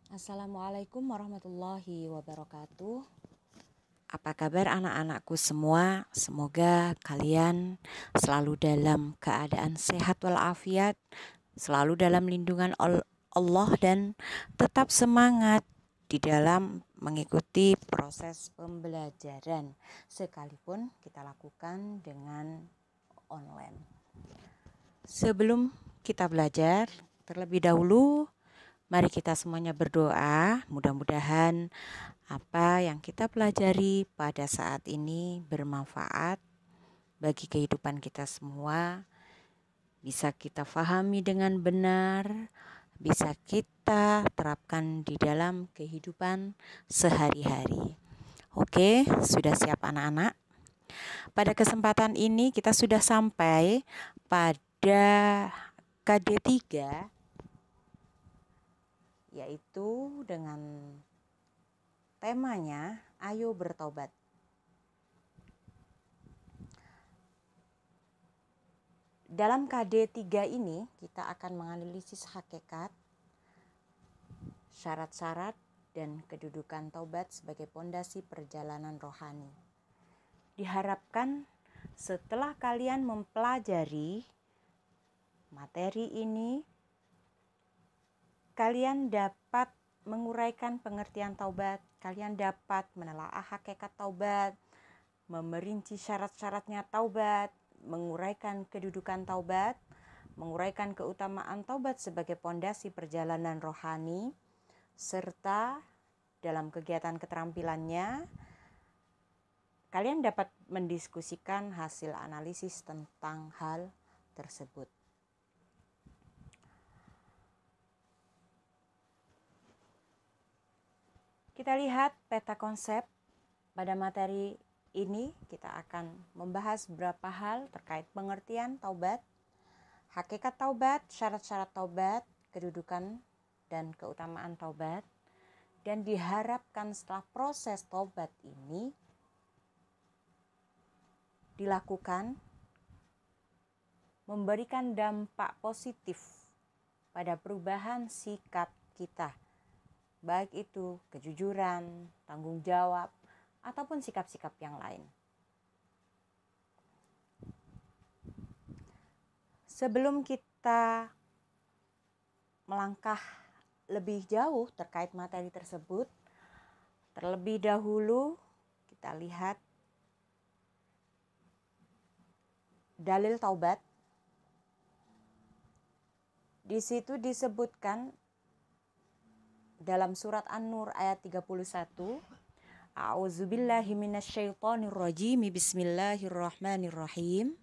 Assalamualaikum warahmatullahi wabarakatuh. Apa kabar anak-anakku semua? Semoga kalian selalu dalam keadaan sehat walafiat, selalu dalam lindungan Allah dan tetap semangat di dalam mengikuti proses pembelajaran sekalipun kita lakukan dengan online. Sebelum kita belajar, terlebih dahulu mari kita semuanya berdoa, mudah-mudahan apa yang kita pelajari pada saat ini bermanfaat bagi kehidupan kita semua, bisa kita fahami dengan benar, bisa kita terapkan di dalam kehidupan sehari-hari. Oke, sudah siap anak-anak? Pada kesempatan ini kita sudah sampai pada KD3, yaitu dengan temanya Ayo Bertobat. Dalam KD3 ini kita akan menganalisis hakikat, syarat-syarat, dan kedudukan taubat sebagai pondasi perjalanan rohani. Diharapkan setelah kalian mempelajari materi ini, kalian dapat menguraikan pengertian taubat, kalian dapat menelaah hakikat taubat, memerinci syarat-syaratnya taubat, menguraikan kedudukan taubat, menguraikan keutamaan taubat sebagai pondasi perjalanan rohani, serta dalam kegiatan keterampilannya, kalian dapat mendiskusikan hasil analisis tentang hal tersebut. Kita lihat peta konsep. Pada materi ini kita akan membahas beberapa hal terkait pengertian taubat, hakikat taubat, syarat-syarat taubat, kedudukan dan keutamaan taubat. Dan diharapkan setelah proses taubat ini dilakukan, memberikan dampak positif pada perubahan sikap kita, baik itu kejujuran, tanggung jawab, ataupun sikap-sikap yang lain. Sebelum kita melangkah lebih jauh terkait materi tersebut, terlebih dahulu kita lihat dalil taubat. Di situ disebutkan dalam surat An-Nur ayat 31, A'udzubillahi minasyaitonirrajim, bismillahirrahmanirrahim.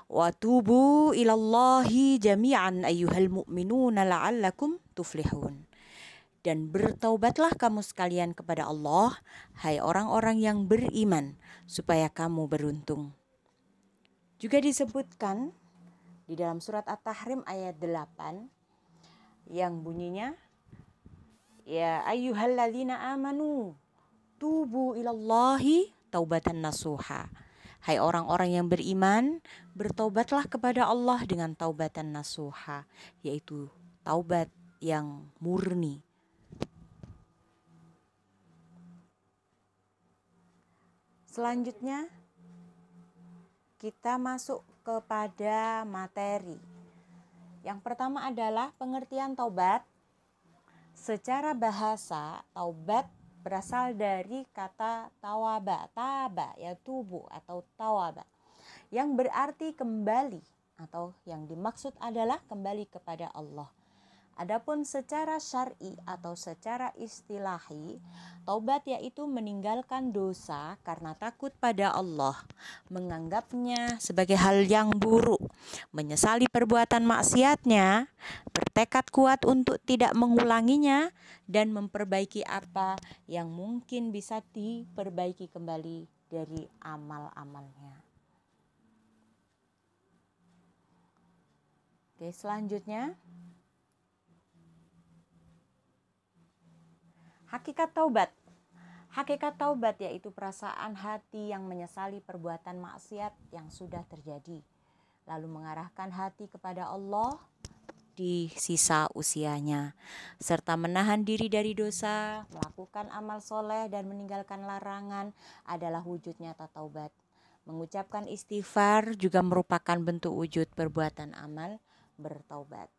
Wa tubu ilallahi jami'an ayyuhal mu'minuna la'allakum tuflihun. Dan bertaubatlah kamu sekalian kepada Allah, hai orang-orang yang beriman, supaya kamu beruntung. Juga disebutkan di dalam surat At-Tahrim ayat 8 yang bunyinya, ya ayyuhalladzina amanu tubu ilallahi taubatan nasuha. Hai orang-orang yang beriman, bertaubatlah kepada Allah dengan taubatan nasuha, yaitu taubat yang murni. Selanjutnya kita masuk kepada materi. Yang pertama adalah pengertian taubat. Secara bahasa, taubat berasal dari kata tawaba, taba, ya tubu atau tawaba, yang berarti kembali atau yang dimaksud adalah kembali kepada Allah. Adapun secara syar'i atau secara istilahi, taubat yaitu meninggalkan dosa karena takut pada Allah, menganggapnya sebagai hal yang buruk, menyesali perbuatan maksiatnya, bertekad kuat untuk tidak mengulanginya, dan memperbaiki apa yang mungkin bisa diperbaiki kembali dari amal-amalnya. Oke, selanjutnya hakikat taubat. Hakikat taubat yaitu perasaan hati yang menyesali perbuatan maksiat yang sudah terjadi, lalu mengarahkan hati kepada Allah di sisa usianya, serta menahan diri dari dosa, melakukan amal soleh dan meninggalkan larangan adalah wujud nyata taubat. Mengucapkan istighfar juga merupakan bentuk wujud perbuatan amal bertaubat.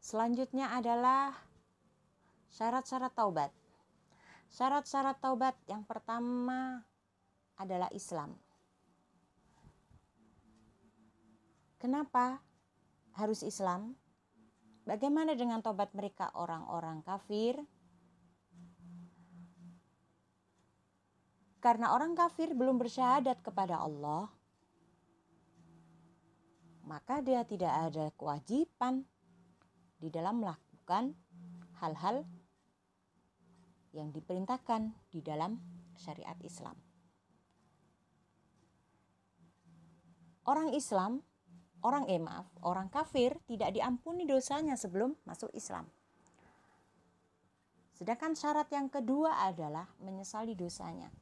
Selanjutnya adalah syarat-syarat taubat. Syarat-syarat taubat yang pertama adalah Islam. Kenapa harus Islam? Bagaimana dengan taubat mereka orang-orang kafir? Karena orang kafir belum bersyahadat kepada Allah, maka dia tidak ada kewajiban di dalam melakukan hal-hal yang diperintahkan di dalam syariat Islam. Orang kafir tidak diampuni dosanya sebelum masuk Islam. Sedangkan syarat yang kedua adalah menyesali dosanya.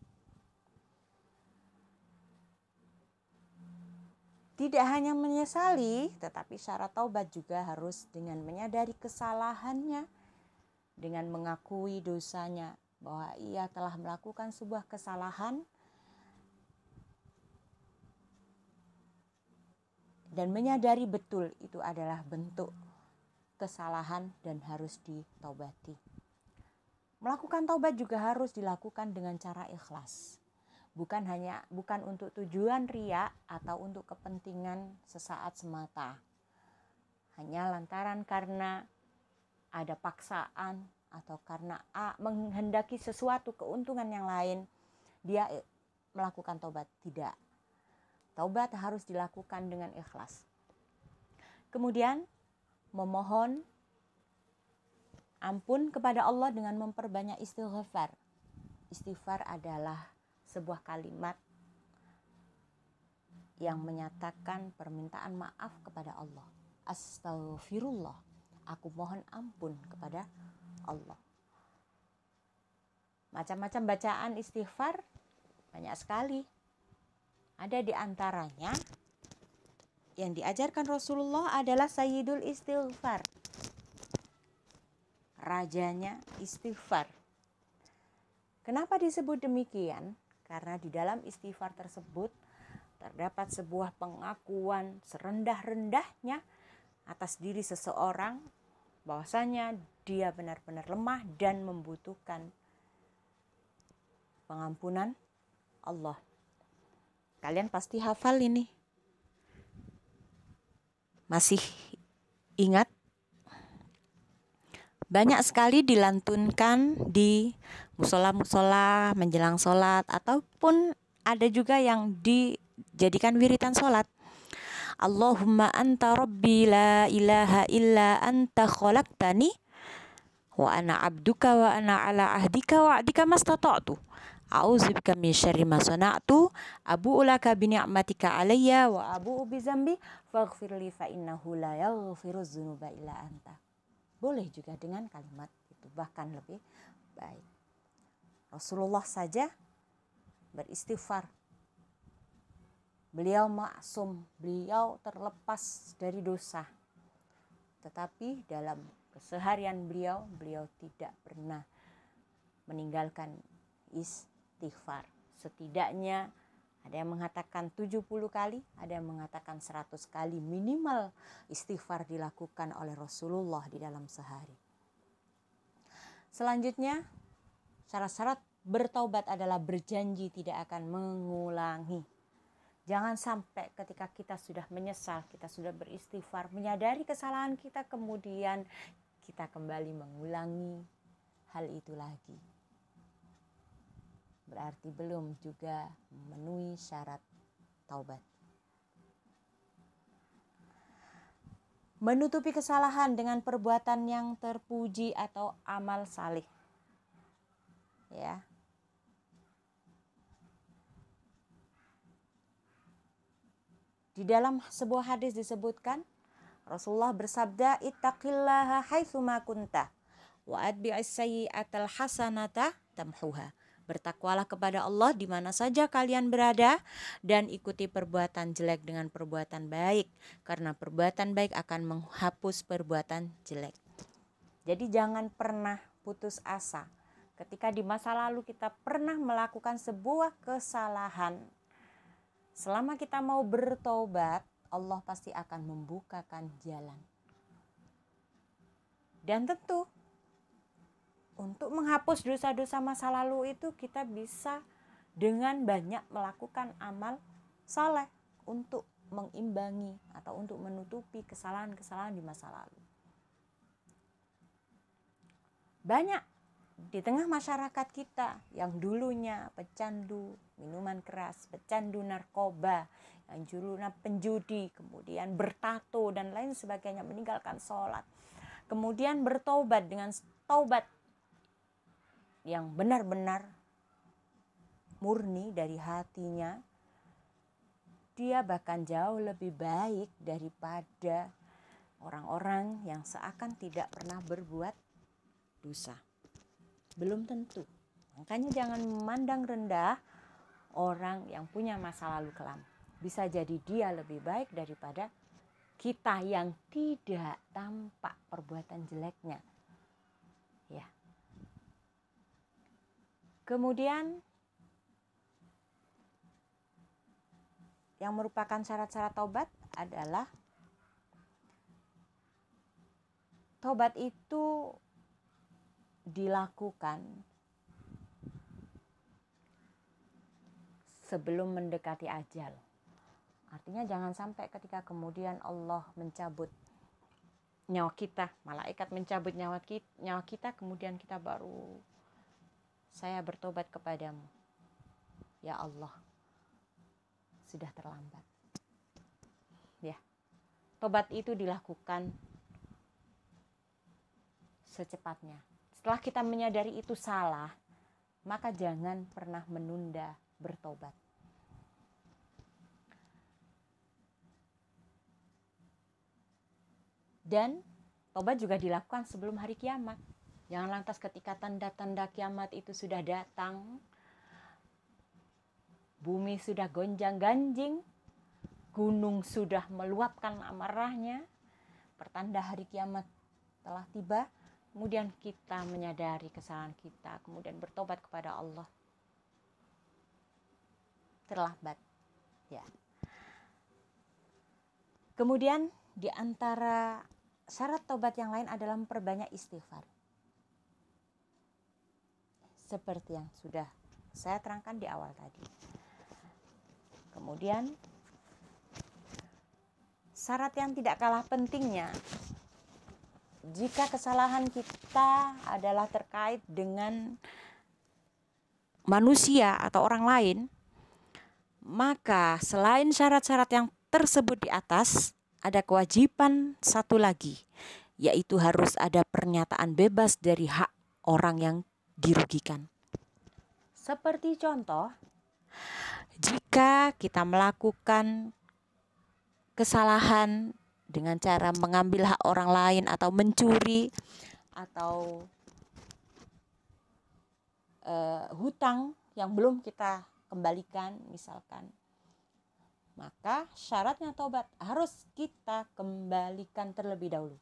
Tidak hanya menyesali, tetapi syarat taubat juga harus dengan menyadari kesalahannya, dengan mengakui dosanya bahwa ia telah melakukan sebuah kesalahan, dan menyadari betul itu adalah bentuk kesalahan dan harus ditaubati. Melakukan taubat juga harus dilakukan dengan cara ikhlas. Bukan untuk tujuan riya atau untuk kepentingan sesaat semata. Hanya lantaran karena ada paksaan atau karena menghendaki sesuatu keuntungan yang lain, dia melakukan taubat. Tidak. Taubat harus dilakukan dengan ikhlas. Kemudian memohon ampun kepada Allah dengan memperbanyak istighfar. Istighfar adalah sebuah kalimat yang menyatakan permintaan maaf kepada Allah. Astaghfirullah, aku mohon ampun kepada Allah. Macam-macam bacaan istighfar banyak sekali. Ada di antaranya yang diajarkan Rasulullah adalah Sayyidul Istighfar. Rajanya istighfar. Kenapa disebut demikian? Karena di dalam istighfar tersebut terdapat sebuah pengakuan serendah-rendahnya atas diri seseorang bahwasanya dia benar-benar lemah dan membutuhkan pengampunan Allah. Kalian pasti hafal ini. Masih ingat? Banyak sekali dilantunkan di musola-musola menjelang sholat, ataupun ada juga yang dijadikan wiritan sholat. Allahumma anta rabbi la ilaha illa anta khalaqtani wa ana abduka wa ana ala ahdika wa ahdika mastata'tu. A'udzubika min syarri ma sana'tu, abu'u laka bi ni'matika 'alayya wa abu'u bi dzambi faghfirli fa innahu la yaghfiruz dzunuba illa anta. Boleh juga dengan kalimat itu, bahkan lebih baik. Rasulullah saja beristighfar. Beliau maksum, beliau terlepas dari dosa. Tetapi dalam keseharian beliau tidak pernah meninggalkan istighfar. Setidaknya ada yang mengatakan 70 kali, ada yang mengatakan 100 kali minimal istighfar dilakukan oleh Rasulullah di dalam sehari. Selanjutnya, syarat-syarat bertaubat adalah berjanji tidak akan mengulangi. Jangan sampai ketika kita sudah menyesal, kita sudah beristighfar, menyadari kesalahan kita, kemudian kita kembali mengulangi hal itu lagi. Berarti belum juga memenuhi syarat taubat. Menutupi kesalahan dengan perbuatan yang terpuji atau amal salih. Ya. Di dalam sebuah hadis disebutkan, Rasulullah bersabda, ittaqillaha haitsu ma kunta wa atbi'is sayyi'atal hasanata tamhuha. Bertakwalah kepada Allah di mana saja kalian berada dan ikuti perbuatan jelek dengan perbuatan baik, karena perbuatan baik akan menghapus perbuatan jelek. Jadi jangan pernah putus asa. Ketika di masa lalu kita pernah melakukan sebuah kesalahan, selama kita mau bertobat, Allah pasti akan membukakan jalan. Dan tentu untuk menghapus dosa-dosa masa lalu itu kita bisa dengan banyak melakukan amal saleh untuk mengimbangi atau untuk menutupi kesalahan-kesalahan di masa lalu. Banyak di tengah masyarakat kita yang dulunya pecandu minuman keras, pecandu narkoba, yang dulunya penjudi, kemudian bertato dan lain sebagainya, meninggalkan sholat, kemudian bertobat dengan taubat yang benar-benar murni dari hatinya, dia bahkan jauh lebih baik daripada orang-orang yang seakan tidak pernah berbuat dosa. Belum tentu. Makanya jangan memandang rendah orang yang punya masa lalu kelam. Bisa jadi dia lebih baik daripada kita yang tidak tampak perbuatan jeleknya. Ya. Kemudian yang merupakan syarat-syarat taubat adalah taubat itu dilakukan sebelum mendekati ajal. Artinya jangan sampai ketika kemudian Allah mencabut nyawa kita, malaikat mencabut nyawa kita, kemudian kita baru saya bertobat kepadamu. Ya Allah, sudah terlambat. Ya, tobat itu dilakukan secepatnya. Setelah kita menyadari itu salah, maka jangan pernah menunda bertobat. Dan tobat juga dilakukan sebelum hari kiamat. Jangan lantas ketika tanda-tanda kiamat itu sudah datang, bumi sudah gonjang-ganjing, gunung sudah meluapkan amarahnya, pertanda hari kiamat telah tiba, kemudian kita menyadari kesalahan kita, kemudian bertobat kepada Allah. Terlambat. Ya. Kemudian di antara syarat tobat yang lain adalah memperbanyak istighfar. Seperti yang sudah saya terangkan di awal tadi. Kemudian syarat yang tidak kalah pentingnya, jika kesalahan kita adalah terkait dengan manusia atau orang lain, maka selain syarat-syarat yang tersebut di atas, ada kewajiban satu lagi, yaitu harus ada pernyataan bebas dari hak orang yang dirugikan. Seperti contoh, jika kita melakukan kesalahan dengan cara mengambil hak orang lain atau mencuri atau hutang yang belum kita kembalikan misalkan, maka syaratnya tobat harus kita kembalikan terlebih dahulu,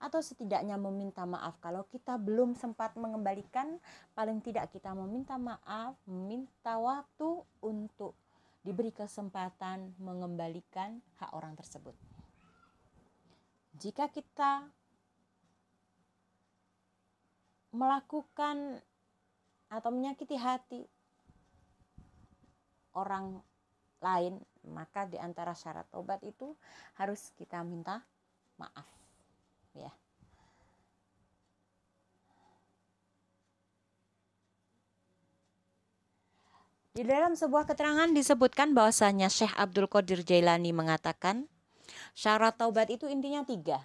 atau setidaknya meminta maaf. Kalau kita belum sempat mengembalikan, paling tidak kita meminta maaf, meminta waktu untuk diberi kesempatan mengembalikan hak orang tersebut. Jika kita melakukan atau menyakiti hati orang lain, maka di antara syarat tobat itu harus kita minta maaf. Ya. Di dalam sebuah keterangan disebutkan bahwasanya Syekh Abdul Qadir Jailani mengatakan, syarat taubat itu intinya 3.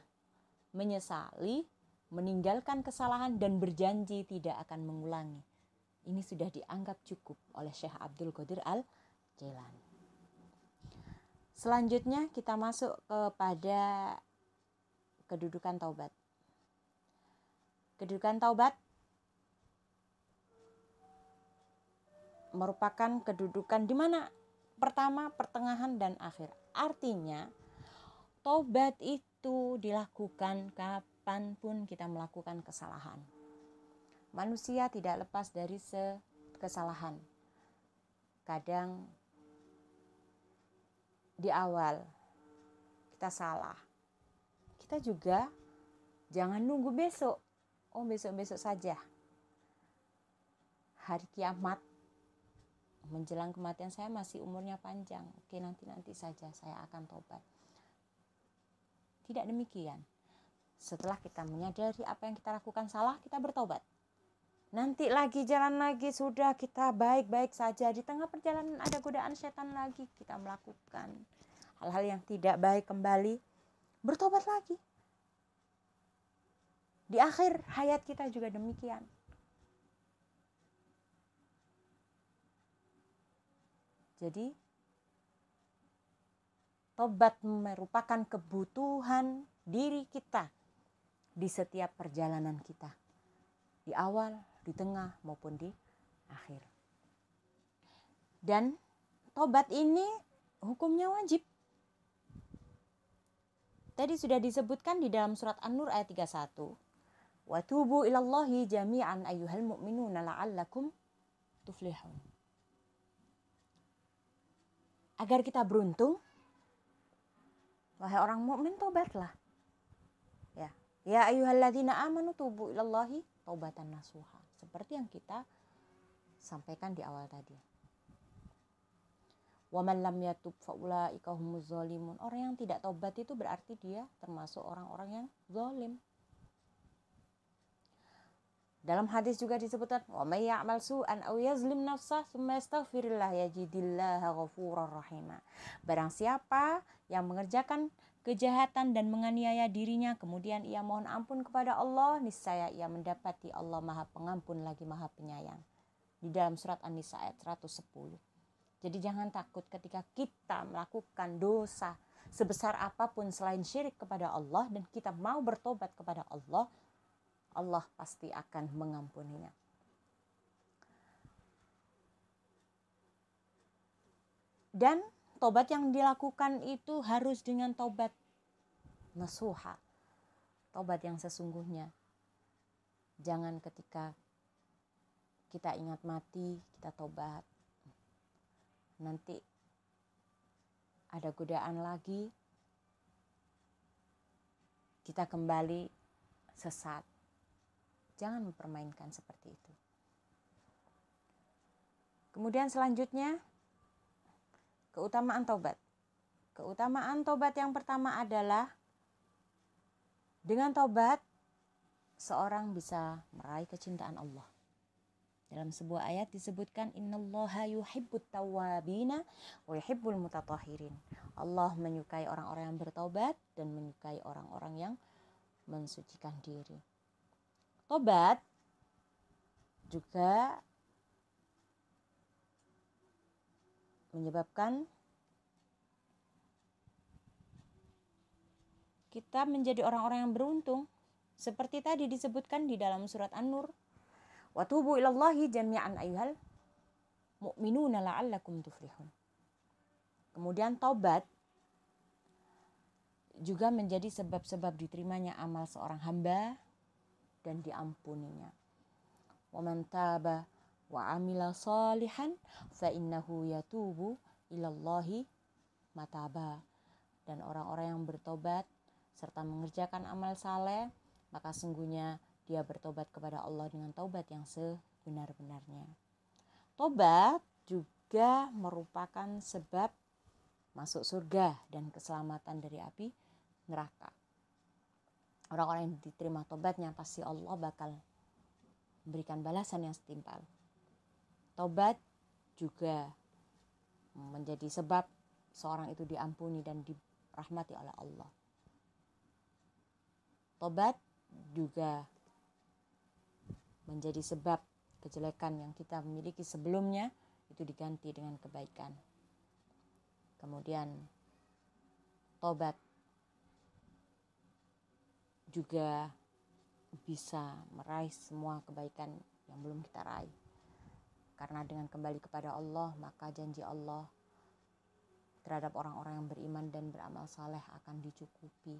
Menyesali, meninggalkan kesalahan, dan berjanji tidak akan mengulangi. Ini sudah dianggap cukup oleh Syekh Abdul Qadir Al-Jailani. Selanjutnya kita masuk kepada kedudukan taubat. Kedudukan taubat merupakan kedudukan di mana pertama, pertengahan, dan akhir. Artinya taubat itu dilakukan kapanpun kita melakukan kesalahan. Manusia tidak lepas dari kesalahan. Kadang di awal kita salah. Kita juga jangan nunggu besok. Oh, besok-besok saja. Hari kiamat menjelang kematian, saya masih umurnya panjang. Oke, nanti saja saya akan tobat. Tidak demikian. Setelah kita menyadari apa yang kita lakukan salah, kita bertobat. Nanti lagi jalan lagi, sudah kita baik-baik saja. Di tengah perjalanan ada godaan setan lagi, kita melakukan hal-hal yang tidak baik kembali, bertobat lagi. Di akhir hayat kita juga demikian. Jadi tobat merupakan kebutuhan diri kita di setiap perjalanan kita. Di awal, di tengah, maupun di akhir. Dan tobat ini hukumnya wajib. Tadi sudah disebutkan di dalam surat An-Nur ayat 31. Wa tubu ilallahi jami'an ayyuhal mu'minuna la'allakum tuflihun. Agar kita beruntung, wahai orang mukmin, tobatlah. Ya ayyuhalladzina amanu tubu ilallahi taubatan nasuha. Seperti yang kita sampaikan di awal tadi. Wa man lam yatub fa ulaika humuz zalimun. Orang yang tidak tobat itu berarti dia termasuk orang-orang yang zalim. Dalam hadis juga disebutkan, wa may ya'mal su'an aw yazlim nafsah tsumma yastaghfirillah yajidillaha ghafurar rahima. Barang siapa yang mengerjakan kejahatan dan menganiaya dirinya, kemudian ia mohon ampun kepada Allah, niscaya ia mendapati Allah Maha Pengampun lagi Maha Penyayang. Di dalam surat An-Nisa ayat 110. Jadi jangan takut ketika kita melakukan dosa sebesar apapun selain syirik kepada Allah dan kita mau bertobat kepada Allah, Allah pasti akan mengampuninya. Dan tobat yang dilakukan itu harus dengan tobat nasuha, tobat yang sesungguhnya. Jangan ketika kita ingat mati, kita tobat. Nanti ada godaan lagi, kita kembali sesat. Jangan mempermainkan seperti itu. Kemudian selanjutnya, keutamaan tobat. Keutamaan tobat yang pertama adalah dengan tobat seorang bisa meraih kecintaan Allah. Dalam sebuah ayat disebutkan, innallaha yuhibbut tawwabina wa yuhibbul mutatahhirin. Allah menyukai orang-orang yang bertobat dan menyukai orang-orang yang mensucikan diri. Tobat juga menyebabkan kita menjadi orang-orang yang beruntung. Seperti tadi disebutkan di dalam surat An-Nur. Wa tubu ilallahi jami'an ayyuhal mu'minuna la'allakum tuflihun. Kemudian tobat juga menjadi sebab-sebab diterimanya amal seorang hamba dan diampuninya. Wa man taba wa amila salihan fa innahu yatubu ilallahi mataba. Dan orang-orang yang bertobat serta mengerjakan amal saleh, maka sungguhnya dia bertobat kepada Allah dengan taubat yang sebenar-benarnya. Tobat juga merupakan sebab masuk surga dan keselamatan dari api neraka. Orang-orang yang diterima tobatnya pasti Allah bakal memberikan balasan yang setimpal. Tobat juga menjadi sebab seorang itu diampuni dan dirahmati oleh Allah. Tobat juga menjadi sebab kejelekan yang kita miliki sebelumnya itu diganti dengan kebaikan. Kemudian tobat juga bisa meraih semua kebaikan yang belum kita raih. Karena dengan kembali kepada Allah, maka janji Allah terhadap orang-orang yang beriman dan beramal saleh akan dicukupi.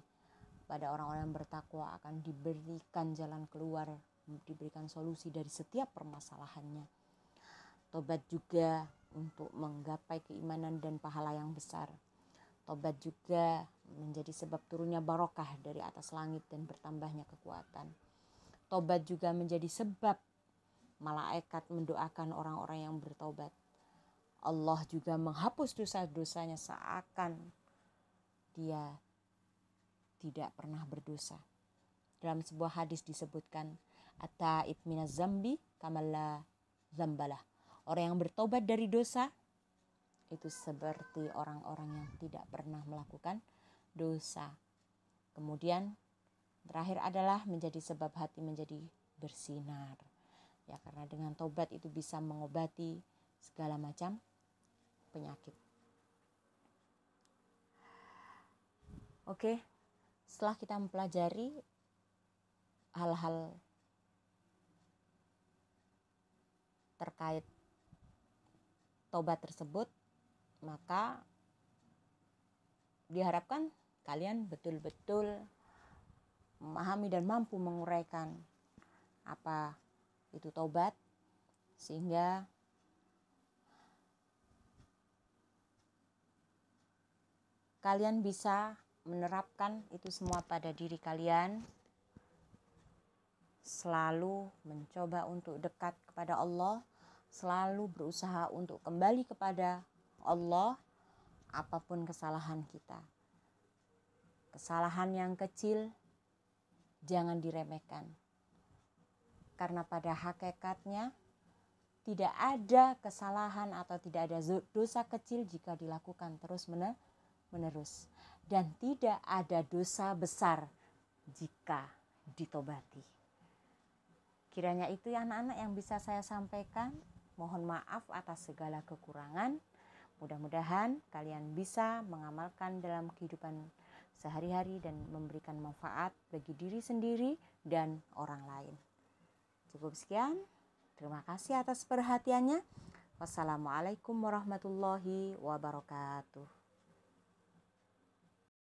Pada orang-orang yang bertakwa akan diberikan jalan keluar, diberikan solusi dari setiap permasalahannya. Tobat juga untuk menggapai keimanan dan pahala yang besar. Tobat juga menjadi sebab turunnya barokah dari atas langit dan bertambahnya kekuatan. Tobat juga menjadi sebab malaikat mendoakan orang-orang yang bertobat. Allah juga menghapus dosa-dosanya seakan dia tidak pernah berdosa. Dalam sebuah hadis disebutkan, at-taib minaz zambi kamalla zambalah. Orang yang bertobat dari dosa itu seperti orang-orang yang tidak pernah melakukan dosa. Kemudian terakhir adalah menjadi sebab hati menjadi bersinar. Ya, karena dengan tobat itu bisa mengobati segala macam penyakit. Oke, setelah kita mempelajari hal-hal terkait tobat tersebut, maka diharapkan kalian betul-betul memahami dan mampu menguraikan apa itu tobat, sehingga kalian bisa menerapkan itu semua pada diri kalian, selalu mencoba untuk dekat kepada Allah, selalu berusaha untuk kembali kepada Allah apapun kesalahan kita. Kesalahan yang kecil jangan diremehkan. Karena pada hakikatnya tidak ada kesalahan atau tidak ada dosa kecil jika dilakukan terus-menerus. Dan tidak ada dosa besar jika ditobati. Kiranya itu ya anak-anak yang bisa saya sampaikan. Mohon maaf atas segala kekurangan. Mudah-mudahan kalian bisa mengamalkan dalam kehidupan sehari-hari dan memberikan manfaat bagi diri sendiri dan orang lain. Cukup sekian. Terima kasih atas perhatiannya. Wassalamualaikum warahmatullahi wabarakatuh.